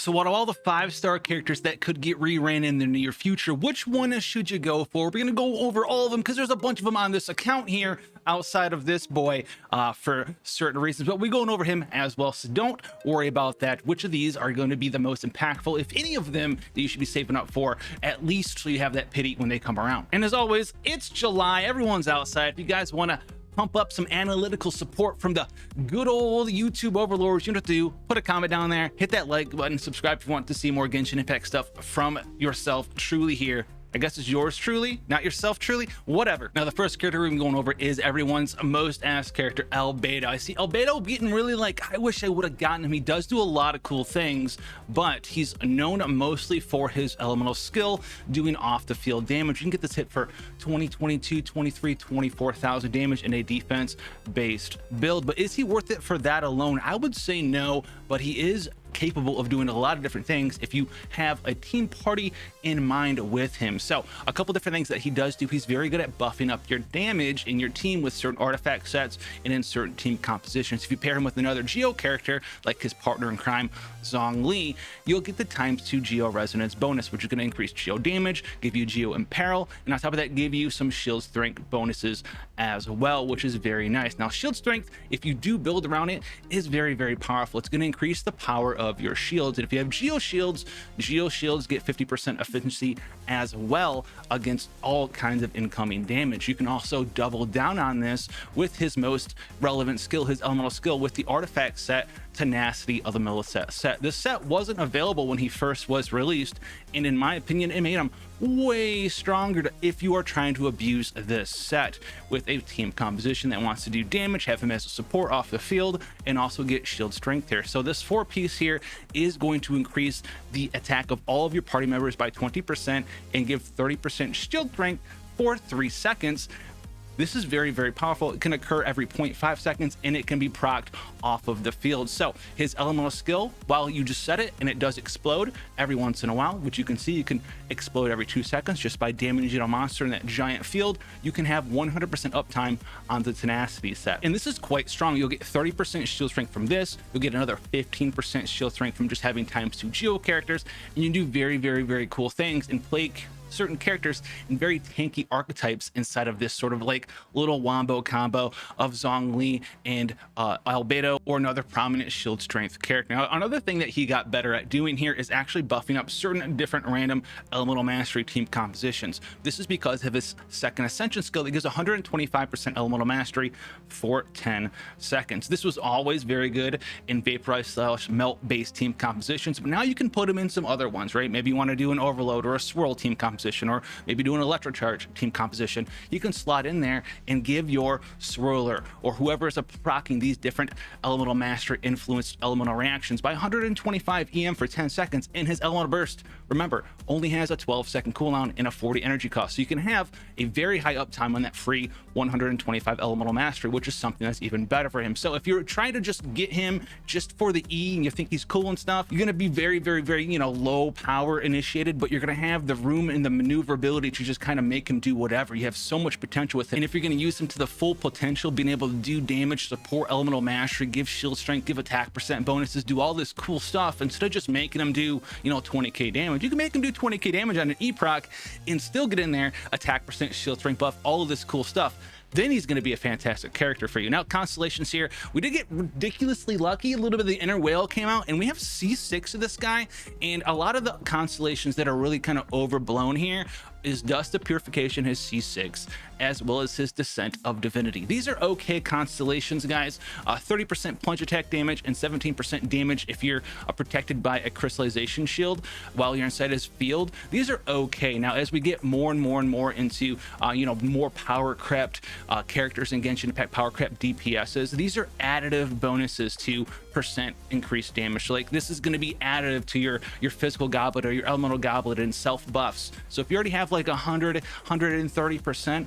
So out of all the 5-star characters that could get reran in the near future, which one should you go for? We're going to go over all of them because there's a bunch of them on this account here outside of this boy for certain reasons, but we're going over him as well, so don't worry about that. Which of these are going to be the most impactful, if any of them, that you should be saving up for, at least so you have that pity when they come around. And as always, it's July, everyone's outside. If you guys want to pump up some analytical support from the good old YouTube overlords, you know what to do. Put a comment down there, hit that like button, subscribe if you want to see more Genshin Impact stuff from yourself truly here. I guess it's yours truly, not yourself truly, whatever. Now, the first character we're going over is everyone's most asked character, Albedo. I see Albedo getting really like, I wish I would have gotten him. He does do a lot of cool things, but he's known mostly for his elemental skill, doing off the field damage. You can get this hit for 20, 22, 23, 24,000 damage in a defense based build. But is he worth it for that alone? I would say no, but he is capable of doing a lot of different things if you have a team party in mind with him. So a couple different things that he does do. He's very good at buffing up your damage in your team with certain artifact sets and in certain team compositions. If you pair him with another Geo character like his partner in crime, Zhongli, you'll get the ×2 Geo resonance bonus, which is going to increase Geo damage, give you Geo imperil, and on top of that, give you some shield strength bonuses as well, which is very nice. Now, shield strength, if you do build around it, is very, very powerful. It's going to increase the power of your shields, and if you have Geo shields get 50% efficiency as well against all kinds of incoming damage. You can also double down on this with his most relevant skill, his elemental skill, with the artifact set Tenacity of the Millicet set. This set wasn't available when he first was released, and in my opinion, it made him way stronger if you are trying to abuse this set with a team composition that wants to do damage, have him as a support off the field, and also get shield strength here. So this 4-piece here is going to increase the attack of all of your party members by 20% and give 30% shield strength for 3 seconds. This is very, very powerful. It can occur every 0.5 seconds, and it can be procced off of the field. So his elemental skill, while you just set it and it does explode every once in a while, which you can see, you can explode every 2 seconds just by damaging a monster in that giant field. You can have 100% uptime on the Tenacity set. And this is quite strong. You'll get 30% shield strength from this. You'll get another 15% shield strength from just having ×2 Geo characters. And you can do very, very, very cool things and play certain characters in very tanky archetypes inside of this sort of like little wombo combo of Zhongli and Albedo, or another prominent shield strength character. Now, another thing that he got better at doing here is actually buffing up certain different random elemental mastery team compositions. This is because of his second ascension skill that gives 125% elemental mastery for 10 seconds. This was always very good in vaporize / melt based team compositions, but now you can put him in some other ones, right? Maybe you want to do an overload or a swirl team composition, or maybe do an electrocharge team composition. You can slot in there and give your swirler or whoever is proccing these different elemental mastery influenced elemental reactions by 125 EM for 10 seconds, and his elemental burst, remember, only has a 12-second cooldown and a 40 energy cost, so you can have a very high uptime on that free 125 elemental mastery, which is something that's even better for him. So if you're trying to just get him just for the E and you think he's cool and stuff, you're going to be very, very, very, low power initiated, but you're going to have the room and the maneuverability to just kind of make him do whatever. You have so much potential with him, and if you're going to use him to the full potential, being able to do damage, support elemental mastery, give shield strength, give attack percent bonuses, do all this cool stuff, instead of just making him do 20k damage, you can make him do 20k damage on an E-proc and still get in there attack percent, shield strength buff, all of this cool stuff. Then he's going to be a fantastic character for you. Now, constellations here, we did get ridiculously lucky. A little bit of the inner whale came out, and we have C6 of this guy, and a lot of the constellations that are really kind of overblown here is Dust of Purification, his C6, as well as his Descent of Divinity. These are okay constellations, guys. 30% punch attack damage and 17% damage if you're protected by a crystallization shield while you're inside his field. These are okay. Now, as we get more and more and more into more power crept characters in Genshin Impact, power crept DPSs, these are additive bonuses to percent increased damage. So, like, this is going to be additive to your physical goblet or your elemental goblet and self buffs. So if you already have like 130%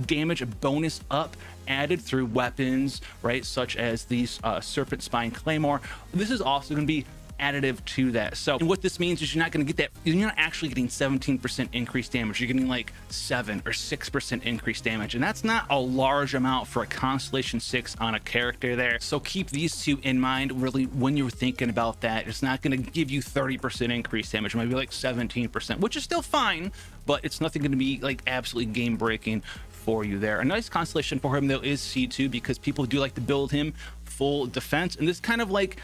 damage bonus up added through weapons, right, such as these Serpent Spine Claymore, this is also going to be additive to that. So, and what this means is you're not going to get that, you're not actually getting 17% increased damage. You're getting like 7 or 6% increased damage, and that's not a large amount for a Constellation 6 on a character there. So keep these two in mind really when you're thinking about that. It's not going to give you 30% increased damage. It might be like 17%, which is still fine, but it's nothing going to be like absolutely game breaking for you there. A nice constellation for him though is C2, because people do like to build him full defense, and this kind of like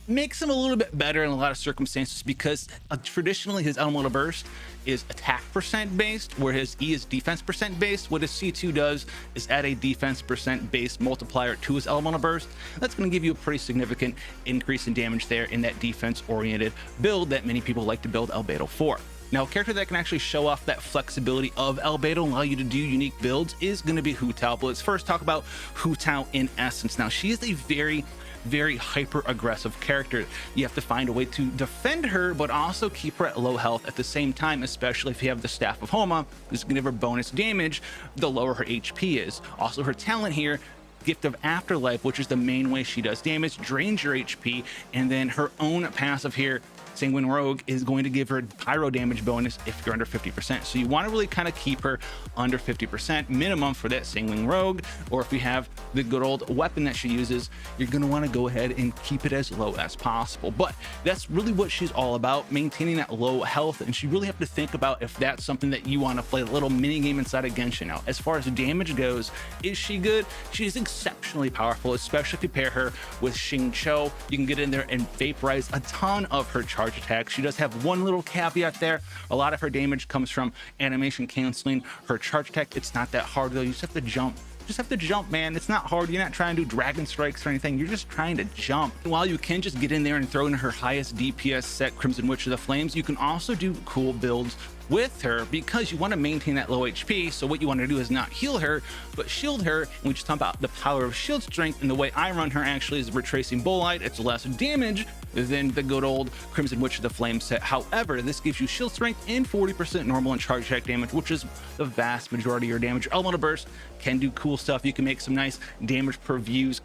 makes him a little bit better in a lot of circumstances, because traditionally his elemental burst is attack percent based, where his E is defense percent based. What his C2 does is add a defense percent based multiplier to his elemental burst. That's going to give you a pretty significant increase in damage there in that defense oriented build that many people like to build Albedo for. Now, a character that can actually show off that flexibility of Albedo and allow you to do unique builds is going to be Hu Tao. But let's first talk about Hu Tao in essence. Now, she is a very hyper aggressive character. You have to find a way to defend her, but also keep her at low health at the same time, especially if you have the Staff of Homa, who's going to give her bonus damage the lower her HP is. Also, her talent here, Gift of Afterlife, which is the main way she does damage, drains your HP, and then her own passive here, Sanguine Rogue, is going to give her pyro damage bonus if you're under 50%. So you want to really kind of keep her under 50% minimum for that Sanguine Rogue, or if you have the good old weapon that she uses, you're going to want to go ahead and keep it as low as possible. But that's really what she's all about, maintaining that low health, and you really have to think about if that's something that you want to play, a little mini game inside of Genshin. Now, as far as damage goes, is she good? She's exceptionally powerful, especially if you pair her with Xingqiu. You can get in there and vaporize a ton of her charge attacks. She does have one little caveat there. A lot of her damage comes from animation canceling her charge attack. It's not that hard though. You just have to jump. Just have to jump, man. It's not hard. You're not trying to do dragon strikes or anything. You're just trying to jump. While you can just get in there and throw in her highest DPS set, Crimson Witch of the Flames, you can also do cool builds with her, because you want to maintain that low HP. So what you want to do is not heal her, but shield her. And we just talk about the power of shield strength, and the way I run her actually is retracing Bolide. It's less damage than the good old Crimson Witch of the Flame set. However, this gives you shield strength and 40% normal and charge attack damage, which is the vast majority of your damage. Your elemental burst can do cool stuff. You can make some nice damage per views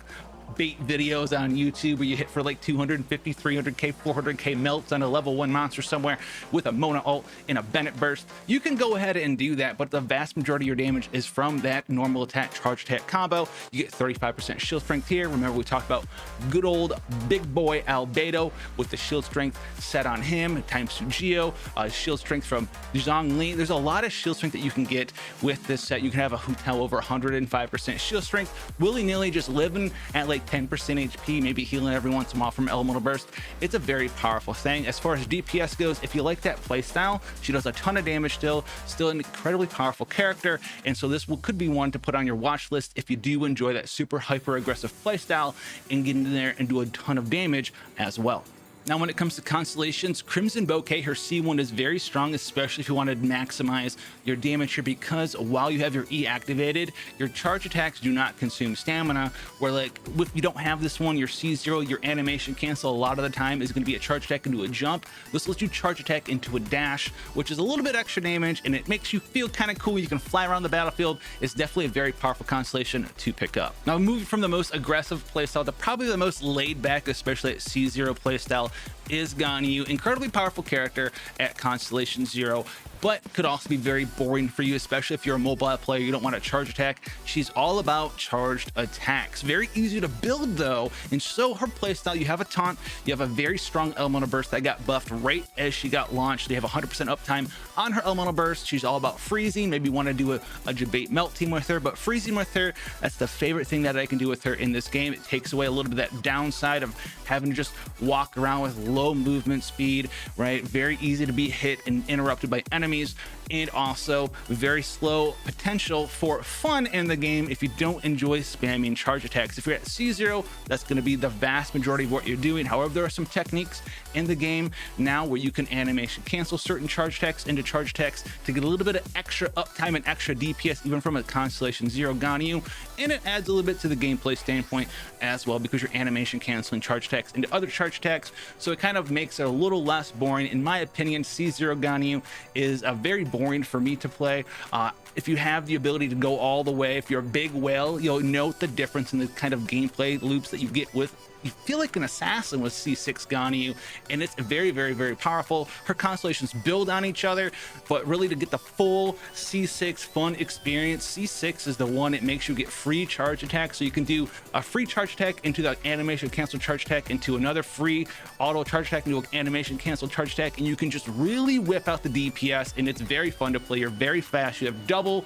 bait videos on YouTube where you hit for like 250, 300k, 400k melts on a level 1 monster somewhere with a Mona ult and a Bennett burst. You can go ahead and do that, but the vast majority of your damage is from that normal attack charge attack combo. You get 35% shield strength here. Remember, we talked about good old big boy Albedo with the shield strength set on him times 2 Geo, shield strength from Zhongli. There's a lot of shield strength that you can get with this set. You can have a Hu Tao over 105% shield strength, willy-nilly just living at like 10% HP, maybe healing every once in a while from elemental burst. It's a very powerful thing. As far as DPS goes, if you like that playstyle, she does a ton of damage still an incredibly powerful character, and so this could be one to put on your watch list if you do enjoy that super hyper aggressive playstyle and get in there and do a ton of damage as well. Now, when it comes to constellations, Crimson Bouquet, her C1 is very strong, especially if you want to maximize your damage here, because while you have your E activated, your charge attacks do not consume stamina, where like if you don't have this one, your C0, your animation cancel a lot of the time is going to be a charge attack into a jump. This lets you charge attack into a dash, which is a little bit extra damage, and it makes you feel kind of cool. You can fly around the battlefield. It's definitely a very powerful constellation to pick up. Now, moving from the most aggressive playstyle to probably the most laid back, especially at C0 playstyle, is Ganyu. Incredibly powerful character at Constellation 0, but could also be very boring for you, especially if you're a mobile player, you don't want to charge attack. She's all about charged attacks. Very easy to build though, and so her playstyle, you have a taunt, you have a very strong elemental burst that got buffed right as she got launched. They have 100% uptime on her elemental burst. She's all about freezing. Maybe you want to do a debate melt team with her, but freezing with her, that's the favorite thing that I can do with her in this game. It takes away a little bit of that downside of having to just walk around with low movement speed, right? Very easy to be hit and interrupted by enemies, and also very slow potential for fun in the game if you don't enjoy spamming charge attacks. If you're at C0, that's going to be the vast majority of what you're doing. However, there are some techniques in the game now where you can animation cancel certain charge attacks into charge attacks to get a little bit of extra uptime and extra DPS even from a Constellation 0 Ganyu, and it adds a little bit to the gameplay standpoint as well, because you're animation canceling charge attacks into other charge attacks, so it kind of makes it a little less boring. In my opinion, C0 Ganyu is a very boring for me to play. If you have the ability to go all the way, if you're a big whale, you'll note the difference in the kind of gameplay loops that you get with you feel like an assassin with C6 Ganyu, and it's very, very, very powerful. Her constellations build on each other, but really to get the full C6 fun experience, C6 is the one that makes you get free charge attack. So you can do a free charge attack into the animation cancel charge attack into another free auto charge attack into an animation cancel charge attack, and you can just really whip out the DPS, and it's very fun to play. You're very fast. You have double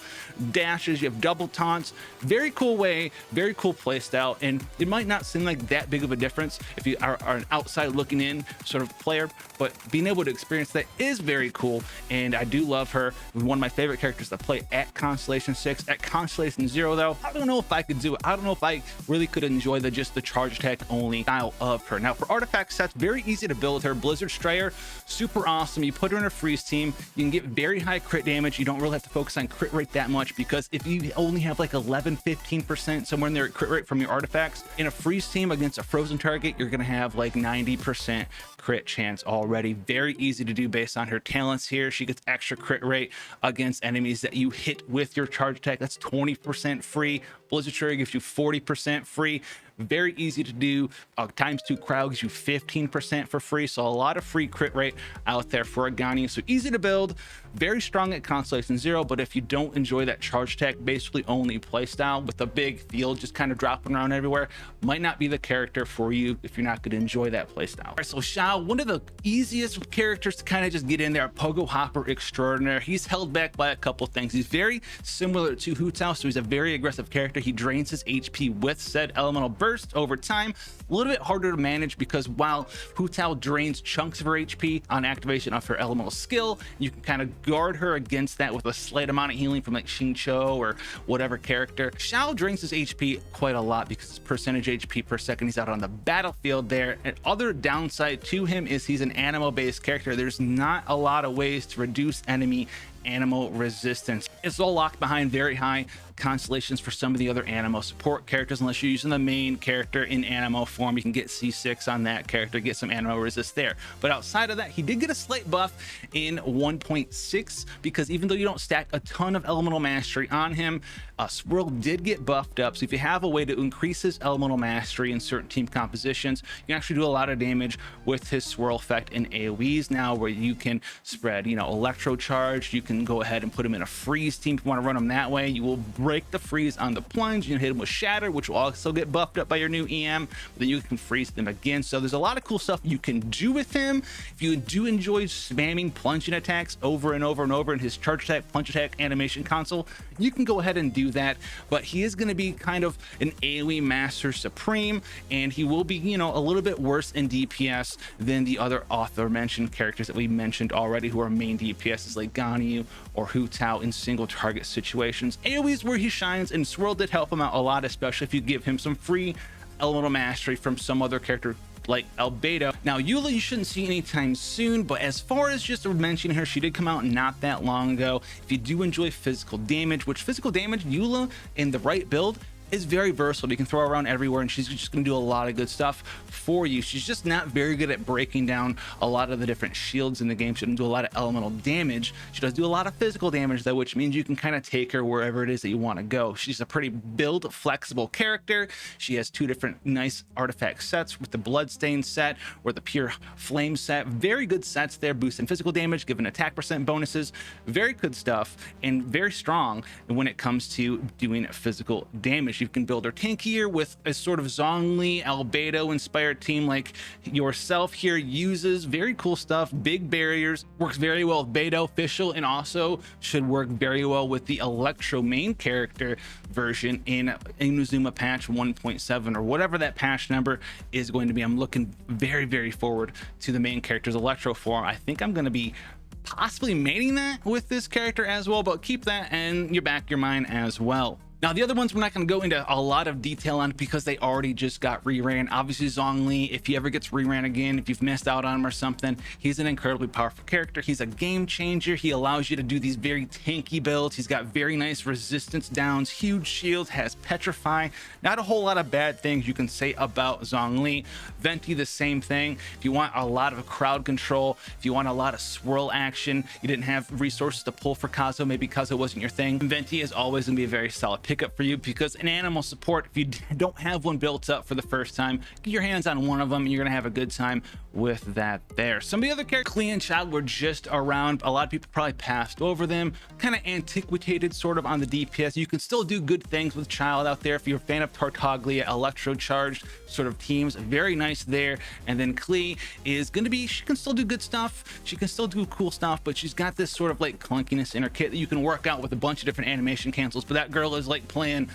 dashes, you have double taunts. Very cool way, very cool play style, and it might not seem like that big of a difference if you are an outside looking in sort of player, but being able to experience that is very cool, and I do love her. One of my favorite characters to play at Constellation 6. At Constellation 0 though, I don't know if I could do it. I don't know if I really could enjoy just the charge attack only style of her. Now for artifact sets, very easy to build her. Blizzard Strayer, super awesome. You put her in a freeze team, you can get very high crit damage. You don't really have to focus on crit rate that much, because if you only have like 11-15% somewhere in there at crit rate from your artifacts, in a freeze team against a frozen target, you're gonna have like 90% crit chance already. Very easy to do based on her talents here. She gets extra crit rate against enemies that you hit with your charge attack. That's 20% free. Blizzard Strayer gives you 40% free. Very easy to do. ×2 crowd gives you 15% for free. So a lot of free crit rate out there for a Ganyu. So easy to build, very strong at Constellation 0. But if you don't enjoy that charge attack basically only playstyle with a big field just kind of dropping around everywhere, might not be the character for you if you're not going to enjoy that playstyle. All right, so Xiao, one of the easiest characters to kind of just get in there, Pogo Hopper extraordinaire. He's held back by a couple things. He's very similar to Hu Tao, so he's a very aggressive character. He drains his HP with said elemental burst over time. A little bit harder to manage because while Hu Tao drains chunks of her HP on activation of her elemental skill, you can kind of guard her against that with a slight amount of healing from like Xingqiu or whatever character. Xiao drains his HP quite a lot because his percentage HP per second he's out on the battlefield there. And other downside to him is he's an animal based character. There's not a lot of ways to reduce enemy animal resistance. It's all locked behind very high constellations for some of the other Animo support characters. Unless you're using the main character in Animo form, you can get C6 on that character, get some Animo resist there. But outside of that, he did get a slight buff in 1.6 because even though you don't stack a ton of elemental mastery on him, Swirl did get buffed up. So if you have a way to increase his elemental mastery in certain team compositions, you can actually do a lot of damage with his Swirl effect in AoEs now, where you can spread, electro charge. You can go ahead and put him in a freeze team if you want to run him that way. You will break the freeze on the plunge. You can hit him with shatter, which will also get buffed up by your new EM, but then you can freeze them again. So there's a lot of cool stuff you can do with him. If you do enjoy spamming plunging attacks over and over and over in his charge attack, plunge attack animation console, you can go ahead and do that. But he is going to be kind of an AoE master supreme, and he will be, a little bit worse in DPS than the other author mentioned characters that we mentioned already, who are main DPSs like Ganyu or Hu Tao in single target situations. AoE is where he shines, and Swirl did help him out a lot, especially if you give him some free elemental mastery from some other character like Albedo. Now Eula you shouldn't see anytime soon, but as far as just mentioning her, she did come out not that long ago. If you do enjoy physical damage, which physical damage, Eula in the right build is very versatile. You can throw her around everywhere and she's just going to do a lot of good stuff for you. She's just not very good at breaking down a lot of the different shields in the game. She doesn't do a lot of elemental damage. She does do a lot of physical damage though, which means you can kind of take her wherever it is that you want to go. She's a pretty build flexible character. She has two different nice artifact sets, with the Bloodstain set or the Pure Flame set. Very good sets there, boosting physical damage, giving attack percent bonuses. Very good stuff and very strong when it comes to doing physical damage. You can build her tankier with a sort of Zhongli, Albedo inspired team like yourself here uses. Very cool stuff. Big barriers. Works very well with Beidou official, and also should work very well with the Electro main character version in Inazuma patch 1.7 or whatever that patch number is going to be. I'm looking very, very forward to the main character's Electro form. I think I'm going to be possibly mating that with this character as well, but keep that in your back of your mind as well. Now, the other ones we're not going to go into a lot of detail on because they already just got reran. Obviously, Zhongli, if he ever gets reran again, if you've missed out on him or something, he's an incredibly powerful character. He's a game changer. He allows you to do these very tanky builds. He's got very nice resistance downs, huge shields, has Petrify. Not a whole lot of bad things you can say about Zhongli. Venti, the same thing. If you want a lot of crowd control, if you want a lot of swirl action, you didn't have resources to pull for Kazo, maybe Kazo wasn't your thing, Venti is always going to be a very solid pickup for you, because an animal support, if you don't have one built up for the first time, get your hands on one of them and you're gonna have a good time with that there. Some of the other characters, Klee and Xiao, were just around. A lot of people probably passed over them, kind of antiquated sort of on the DPS. You can still do good things with Child out there if you're a fan of Tartaglia, electro charged sort of teams, very nice there. And then Klee is going to be, she can still do good stuff, she can still do cool stuff, but she's got this sort of like clunkiness in her kit that you can work out with a bunch of different animation cancels. But that girl is like playing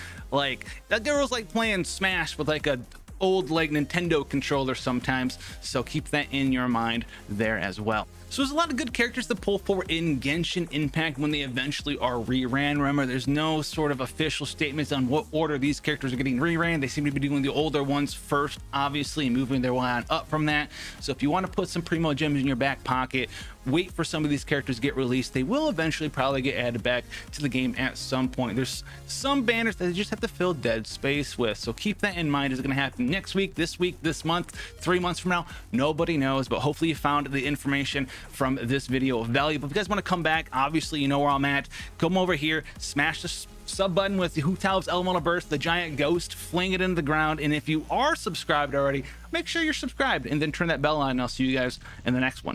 Smash with like a old like Nintendo controller sometimes, so keep that in your mind there as well. So there's a lot of good characters to pull for in Genshin Impact when they eventually are reran. Remember, there's no sort of official statements on what order these characters are getting reran. They seem to be doing the older ones first, obviously, and moving their way on up from that. So if you want to put some primo gems in your back pocket, wait for some of these characters to get released. They will eventually probably get added back to the game at some point. There's some banners that you just have to fill dead space with, so keep that in mind. Is it going to happen next week, this month, 3 months from now? Nobody knows, but hopefully you found the information from this video valuable. If you guys want to come back, obviously you know where I'm at. Come over here, smash the sub button with the Hu Tao's Elemental Burst, the giant ghost, fling it into the ground. And if you are subscribed already, make sure you're subscribed and then turn that bell on, and I'll see you guys in the next one.